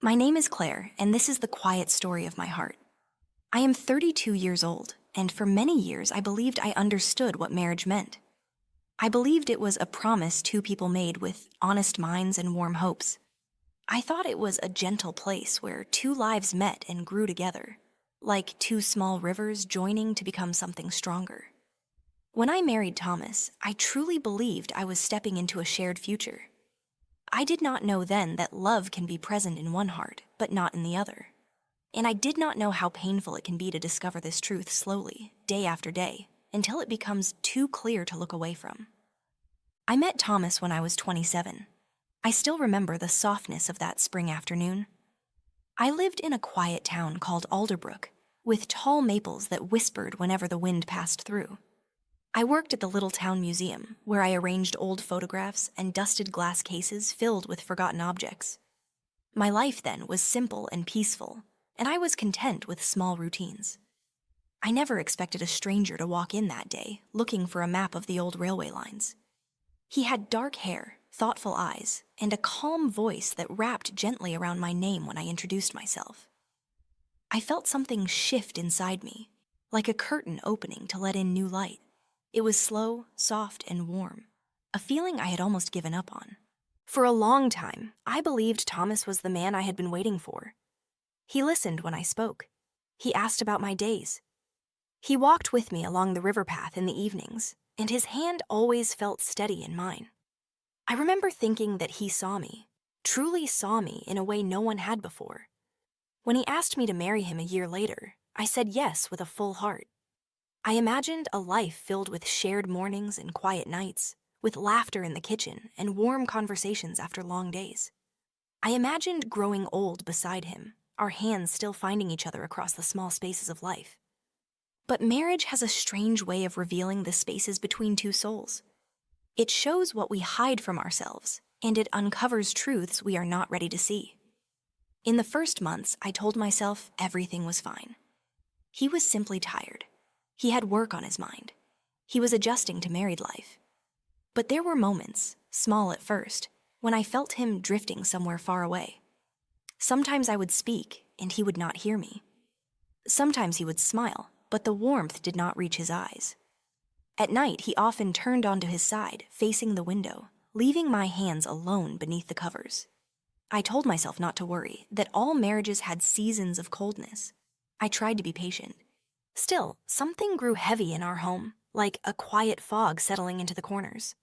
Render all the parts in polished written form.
My name is Claire, and this is the quiet story of my heart. I am 32 years old, and for many years I believed I understood what marriage meant. I believed it was a promise two people made with honest minds and warm hopes. I thought it was a gentle place where two lives met and grew together, like two small rivers joining to become something stronger. When I married Thomas, I truly believed I was stepping into a shared future. I did not know then that love can be present in one heart, but not in the other. And I did not know how painful it can be to discover this truth slowly, day after day, until it becomes too clear to look away from. I met Thomas when I was 27. I still remember the softness of that spring afternoon. I lived in a quiet town called Alderbrook, with tall maples that whispered whenever the wind passed through. I worked at the little town museum, where I arranged old photographs and dusted glass cases filled with forgotten objects. My life then was simple and peaceful, and I was content with small routines. I never expected a stranger to walk in that day, looking for a map of the old railway lines. He had dark hair, thoughtful eyes, and a calm voice that wrapped gently around my name when I introduced myself. I felt something shift inside me, like a curtain opening to let in new light. It was slow, soft, and warm, a feeling I had almost given up on. For a long time, I believed Thomas was the man I had been waiting for. He listened when I spoke. He asked about my days. He walked with me along the river path in the evenings, and his hand always felt steady in mine. I remember thinking that he saw me, truly saw me in a way no one had before. When he asked me to marry him a year later, I said yes with a full heart. I imagined a life filled with shared mornings and quiet nights, with laughter in the kitchen and warm conversations after long days. I imagined growing old beside him, our hands still finding each other across the small spaces of life. But marriage has a strange way of revealing the spaces between two souls. It shows what we hide from ourselves, and it uncovers truths we are not ready to see. In the first months, I told myself everything was fine. He was simply tired. He had work on his mind. He was adjusting to married life. But there were moments, small at first, when I felt him drifting somewhere far away. Sometimes I would speak, and he would not hear me. Sometimes he would smile, but the warmth did not reach his eyes. At night, he often turned onto his side, facing the window, leaving my hands alone beneath the covers. I told myself not to worry, that all marriages had seasons of coldness. I tried to be patient. Still, something grew heavy in our home, like a quiet fog settling into the corners.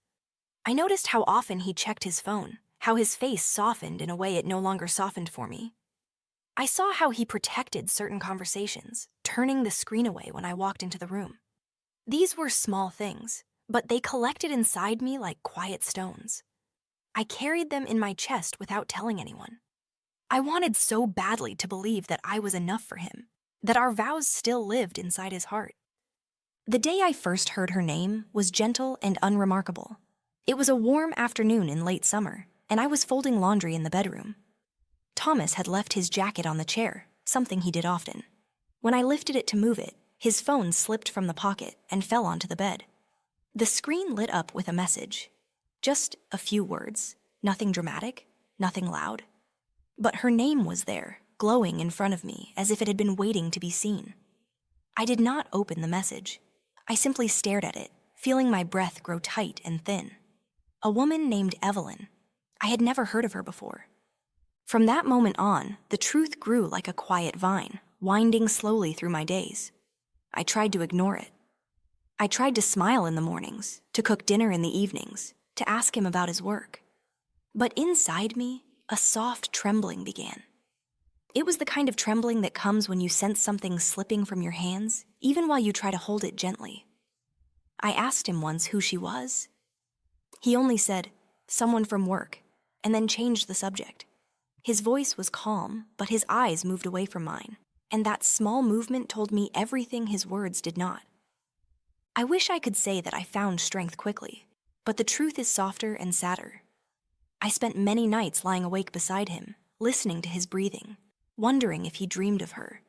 I noticed how often he checked his phone, how his face softened in a way it no longer softened for me. I saw how he protected certain conversations, turning the screen away when I walked into the room. These were small things, but they collected inside me like quiet stones. I carried them in my chest without telling anyone. I wanted so badly to believe that I was enough for him, that our vows still lived inside his heart. The day I first heard her name was gentle and unremarkable. It was a warm afternoon in late summer, and I was folding laundry in the bedroom. Thomas had left his jacket on the chair, something he did often. When I lifted it to move it, his phone slipped from the pocket and fell onto the bed. The screen lit up with a message. Just a few words, nothing dramatic, nothing loud. But her name was there, glowing in front of me as if it had been waiting to be seen. I did not open the message. I simply stared at it, feeling my breath grow tight and thin. A woman named Evelyn. I had never heard of her before. From that moment on, the truth grew like a quiet vine, winding slowly through my days. I tried to ignore it. I tried to smile in the mornings, to cook dinner in the evenings, to ask him about his work. But inside me, a soft trembling began. It was the kind of trembling that comes when you sense something slipping from your hands, even while you try to hold it gently. I asked him once who she was. He only said, "Someone from work," and then changed the subject. His voice was calm, but his eyes moved away from mine, and that small movement told me everything his words did not. I wish I could say that I found strength quickly, but the truth is softer and sadder. I spent many nights lying awake beside him, listening to his breathing, wondering if he dreamed of her.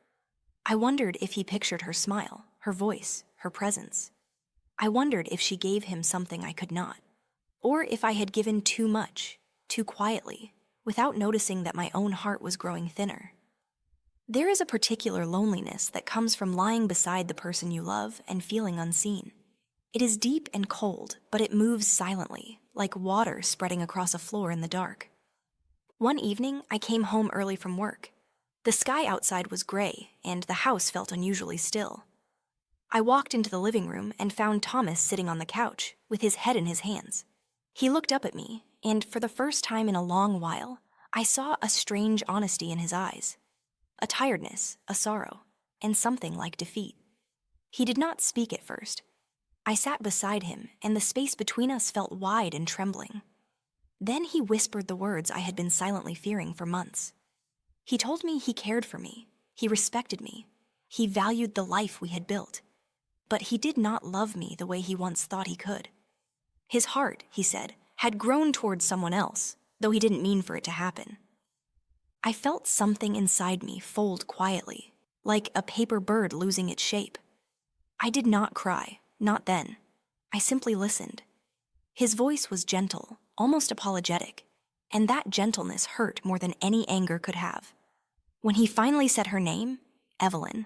I wondered if he pictured her smile, her voice, her presence. I wondered if she gave him something I could not, or if I had given too much, too quietly, without noticing that my own heart was growing thinner. There is a particular loneliness that comes from lying beside the person you love and feeling unseen. It is deep and cold, but it moves silently, like water spreading across a floor in the dark. One evening, I came home early from work. The sky outside was gray, and the house felt unusually still. I walked into the living room and found Thomas sitting on the couch, with his head in his hands. He looked up at me, and for the first time in a long while, I saw a strange honesty in his eyes. A tiredness, a sorrow, and something like defeat. He did not speak at first. I sat beside him, and the space between us felt wide and trembling. Then he whispered the words I had been silently fearing for months. He told me he cared for me, he respected me, he valued the life we had built. But he did not love me the way he once thought he could. His heart, he said, had grown towards someone else, though he didn't mean for it to happen. I felt something inside me fold quietly, like a paper bird losing its shape. I did not cry, not then. I simply listened. His voice was gentle, almost apologetic, and that gentleness hurt more than any anger could have. When he finally said her name, Evelyn,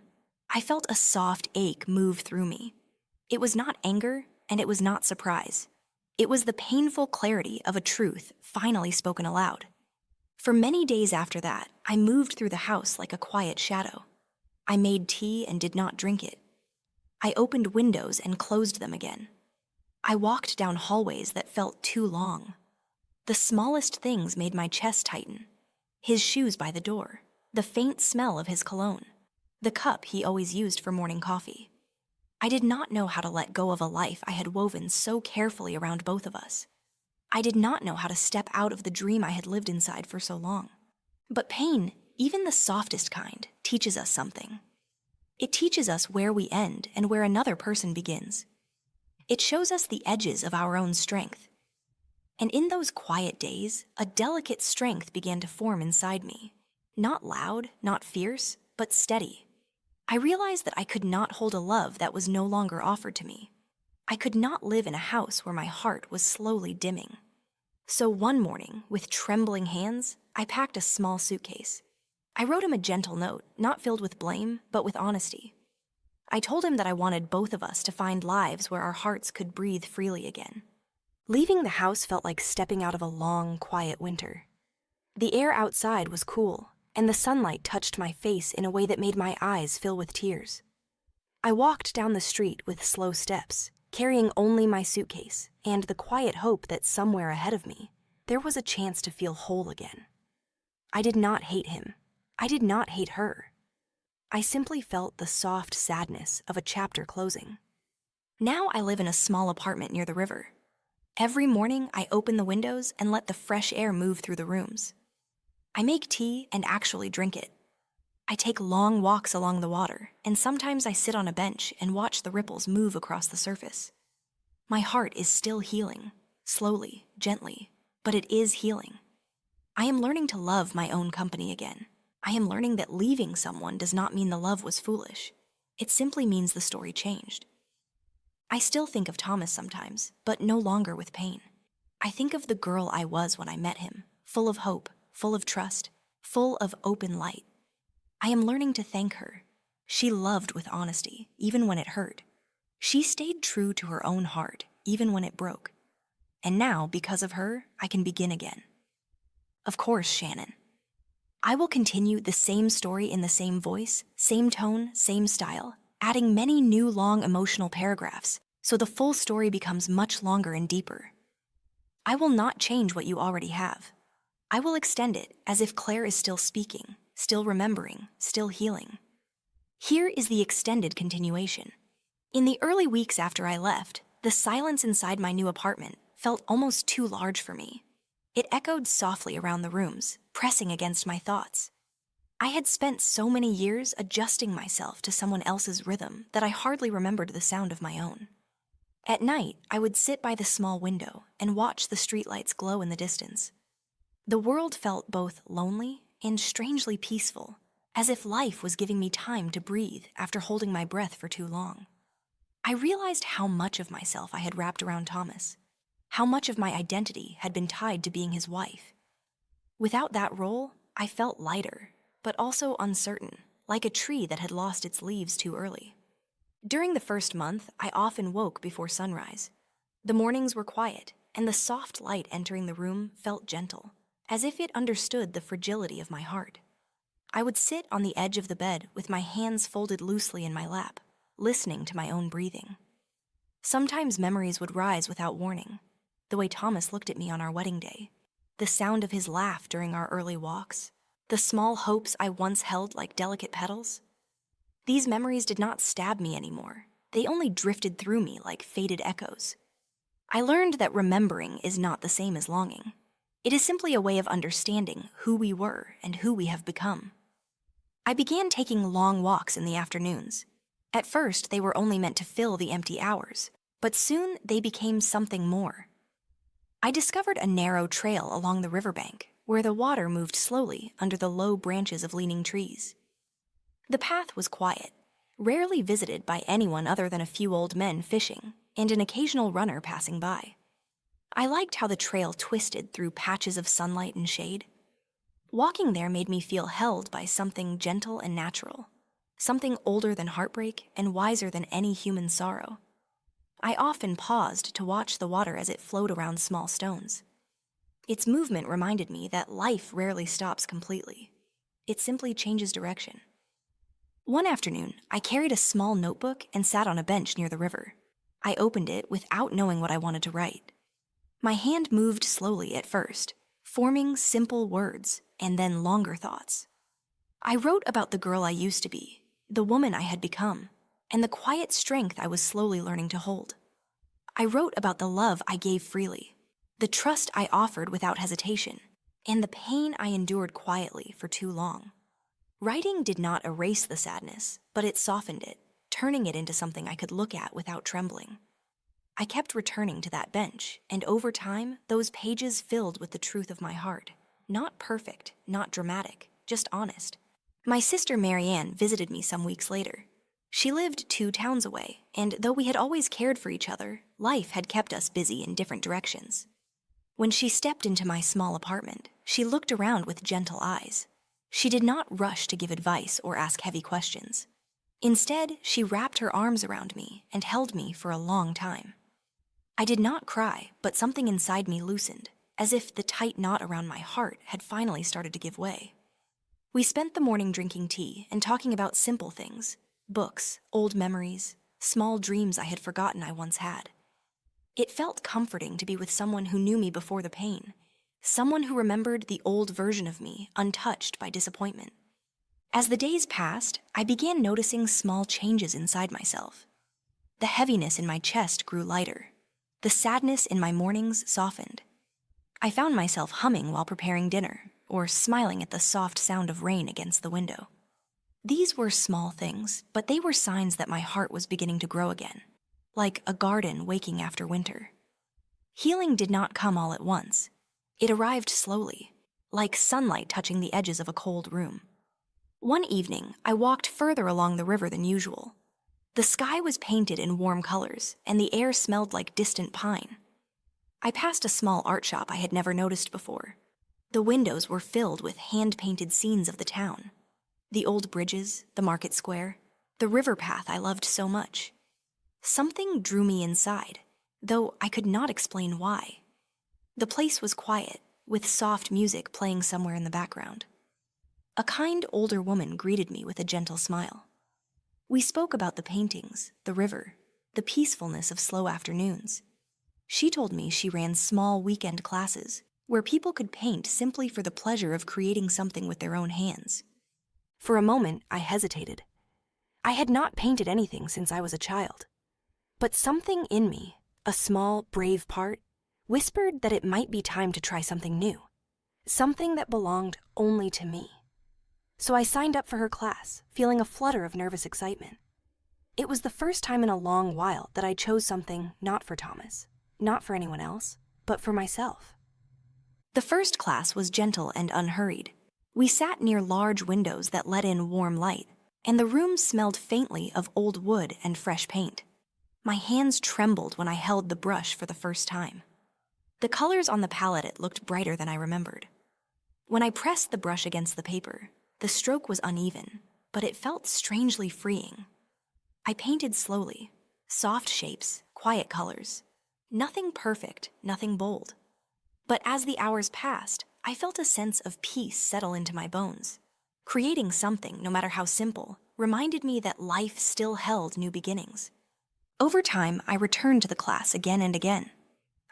I felt a soft ache move through me. It was not anger, and it was not surprise. It was the painful clarity of a truth finally spoken aloud. For many days after that, I moved through the house like a quiet shadow. I made tea and did not drink it. I opened windows and closed them again. I walked down hallways that felt too long. The smallest things made my chest tighten. His shoes by the door, the faint smell of his cologne, the cup he always used for morning coffee. I did not know how to let go of a life I had woven so carefully around both of us. I did not know how to step out of the dream I had lived inside for so long. But pain, even the softest kind, teaches us something. It teaches us where we end and where another person begins. It shows us the edges of our own strength. And in those quiet days, a delicate strength began to form inside me. Not loud, not fierce, but steady. I realized that I could not hold a love that was no longer offered to me. I could not live in a house where my heart was slowly dimming. So one morning, with trembling hands, I packed a small suitcase. I wrote him a gentle note, not filled with blame, but with honesty. I told him that I wanted both of us to find lives where our hearts could breathe freely again. Leaving the house felt like stepping out of a long, quiet winter. The air outside was cool, and the sunlight touched my face in a way that made my eyes fill with tears. I walked down the street with slow steps, carrying only my suitcase and the quiet hope that somewhere ahead of me, there was a chance to feel whole again. I did not hate him. I did not hate her. I simply felt the soft sadness of a chapter closing. Now I live in a small apartment near the river. Every morning I open the windows and let the fresh air move through the rooms. I make tea and actually drink it. I take long walks along the water, and sometimes I sit on a bench and watch the ripples move across the surface. My heart is still healing, slowly, gently, but it is healing. I am learning to love my own company again. I am learning that leaving someone does not mean the love was foolish. It simply means the story changed. I still think of Thomas sometimes, but no longer with pain. I think of the girl I was when I met him, full of hope, full of trust, full of open light. I am learning to thank her. She loved with honesty, even when it hurt. She stayed true to her own heart, even when it broke. And now, because of her, I can begin again. Of course, Shannon. I will continue the same story in the same voice, same tone, same style, adding many new long emotional paragraphs, so the full story becomes much longer and deeper. I will not change what you already have. I will extend it as if Claire is still speaking, still remembering, still healing. Here is the extended continuation. In the early weeks after I left, the silence inside my new apartment felt almost too large for me. It echoed softly around the rooms, pressing against my thoughts. I had spent so many years adjusting myself to someone else's rhythm that I hardly remembered the sound of my own. At night, I would sit by the small window and watch the streetlights glow in the distance. The world felt both lonely and strangely peaceful, as if life was giving me time to breathe after holding my breath for too long. I realized how much of myself I had wrapped around Thomas, how much of my identity had been tied to being his wife. Without that role, I felt lighter, but also uncertain, like a tree that had lost its leaves too early. During the first month, I often woke before sunrise. The mornings were quiet, and the soft light entering the room felt gentle, as if it understood the fragility of my heart. I would sit on the edge of the bed with my hands folded loosely in my lap, listening to my own breathing. Sometimes memories would rise without warning. The way Thomas looked at me on our wedding day, the sound of his laugh during our early walks, the small hopes I once held like delicate petals. These memories did not stab me anymore. They only drifted through me like faded echoes. I learned that remembering is not the same as longing. It is simply a way of understanding who we were and who we have become. I began taking long walks in the afternoons. At first, they were only meant to fill the empty hours, but soon they became something more. I discovered a narrow trail along the riverbank, where the water moved slowly under the low branches of leaning trees. The path was quiet, rarely visited by anyone other than a few old men fishing and an occasional runner passing by. I liked how the trail twisted through patches of sunlight and shade. Walking there made me feel held by something gentle and natural, something older than heartbreak and wiser than any human sorrow. I often paused to watch the water as it flowed around small stones. Its movement reminded me that life rarely stops completely. It simply changes direction. One afternoon, I carried a small notebook and sat on a bench near the river. I opened it without knowing what I wanted to write. My hand moved slowly at first, forming simple words and then longer thoughts. I wrote about the girl I used to be, the woman I had become, and the quiet strength I was slowly learning to hold. I wrote about the love I gave freely, the trust I offered without hesitation, and the pain I endured quietly for too long. Writing did not erase the sadness, but it softened it, turning it into something I could look at without trembling. I kept returning to that bench, and over time, those pages filled with the truth of my heart. Not perfect, not dramatic, just honest. My sister Marianne visited me some weeks later. She lived 2 towns away, and though we had always cared for each other, life had kept us busy in different directions. When she stepped into my small apartment, she looked around with gentle eyes. She did not rush to give advice or ask heavy questions. Instead, she wrapped her arms around me and held me for a long time. I did not cry, but something inside me loosened, as if the tight knot around my heart had finally started to give way. We spent the morning drinking tea and talking about simple things, books, old memories, small dreams I had forgotten I once had. It felt comforting to be with someone who knew me before the pain, someone who remembered the old version of me untouched by disappointment. As the days passed, I began noticing small changes inside myself. The heaviness in my chest grew lighter. The sadness in my mornings softened. I found myself humming while preparing dinner, or smiling at the soft sound of rain against the window. These were small things, but they were signs that my heart was beginning to grow again, like a garden waking after winter. Healing did not come all at once. It arrived slowly, like sunlight touching the edges of a cold room. One evening, I walked further along the river than usual. The sky was painted in warm colors, and the air smelled like distant pine. I passed a small art shop I had never noticed before. The windows were filled with hand-painted scenes of the town. The old bridges, the market square, the river path I loved so much. Something drew me inside, though I could not explain why. The place was quiet, with soft music playing somewhere in the background. A kind older woman greeted me with a gentle smile. We spoke about the paintings, the river, the peacefulness of slow afternoons. She told me she ran small weekend classes where people could paint simply for the pleasure of creating something with their own hands. For a moment, I hesitated. I had not painted anything since I was a child. But something in me, a small, brave part, whispered that it might be time to try something new, something that belonged only to me. So I signed up for her class, feeling a flutter of nervous excitement. It was the first time in a long while that I chose something not for Thomas, not for anyone else, but for myself. The first class was gentle and unhurried. We sat near large windows that let in warm light, and the room smelled faintly of old wood and fresh paint. My hands trembled when I held the brush for the first time. The colors on the palette looked brighter than I remembered. When I pressed the brush against the paper, the stroke was uneven, but it felt strangely freeing. I painted slowly, soft shapes, quiet colors. Nothing perfect, nothing bold. But as the hours passed, I felt a sense of peace settle into my bones. Creating something, no matter how simple, reminded me that life still held new beginnings. Over time, I returned to the class again and again.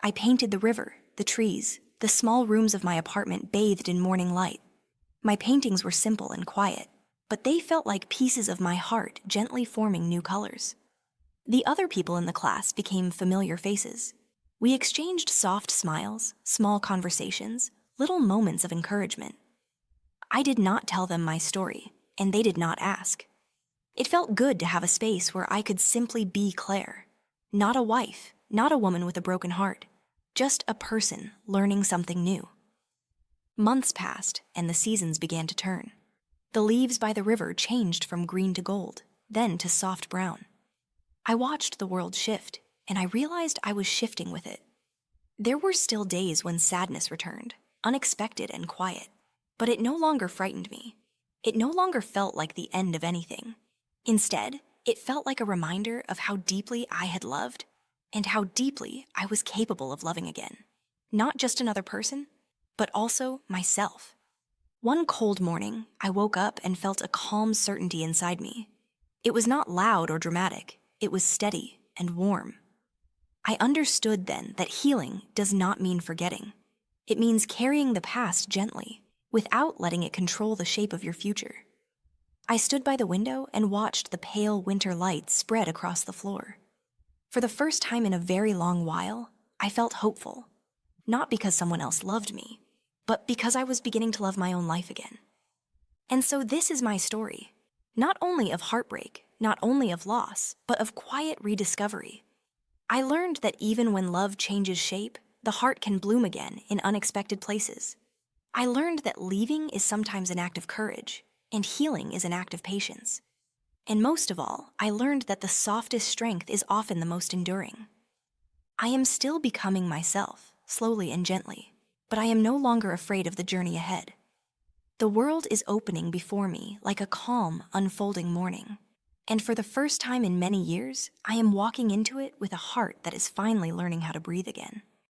I painted the river, the trees, the small rooms of my apartment bathed in morning light. My paintings were simple and quiet, but they felt like pieces of my heart gently forming new colors. The other people in the class became familiar faces. We exchanged soft smiles, small conversations, little moments of encouragement. I did not tell them my story, and they did not ask. It felt good to have a space where I could simply be Claire. Not a wife, not a woman with a broken heart, just a person learning something new. Months passed, and the seasons began to turn. The leaves by the river changed from green to gold, then to soft brown. I watched the world shift, and I realized I was shifting with it. There were still days when sadness returned, unexpected and quiet, but it no longer frightened me. It no longer felt like the end of anything. Instead, it felt like a reminder of how deeply I had loved and how deeply I was capable of loving again. Not just another person, but also myself. One cold morning, I woke up and felt a calm certainty inside me. It was not loud or dramatic. It was steady and warm. I understood then that healing does not mean forgetting. It means carrying the past gently, without letting it control the shape of your future. I stood by the window and watched the pale winter light spread across the floor. For the first time in a very long while, I felt hopeful. Not because someone else loved me, but because I was beginning to love my own life again. And so this is my story, not only of heartbreak, not only of loss, but of quiet rediscovery. I learned that even when love changes shape, the heart can bloom again in unexpected places. I learned that leaving is sometimes an act of courage, and healing is an act of patience. And most of all, I learned that the softest strength is often the most enduring. I am still becoming myself, slowly and gently, but I am no longer afraid of the journey ahead. The world is opening before me like a calm, unfolding morning. And for the first time in many years, I am walking into it with a heart that is finally learning how to breathe again.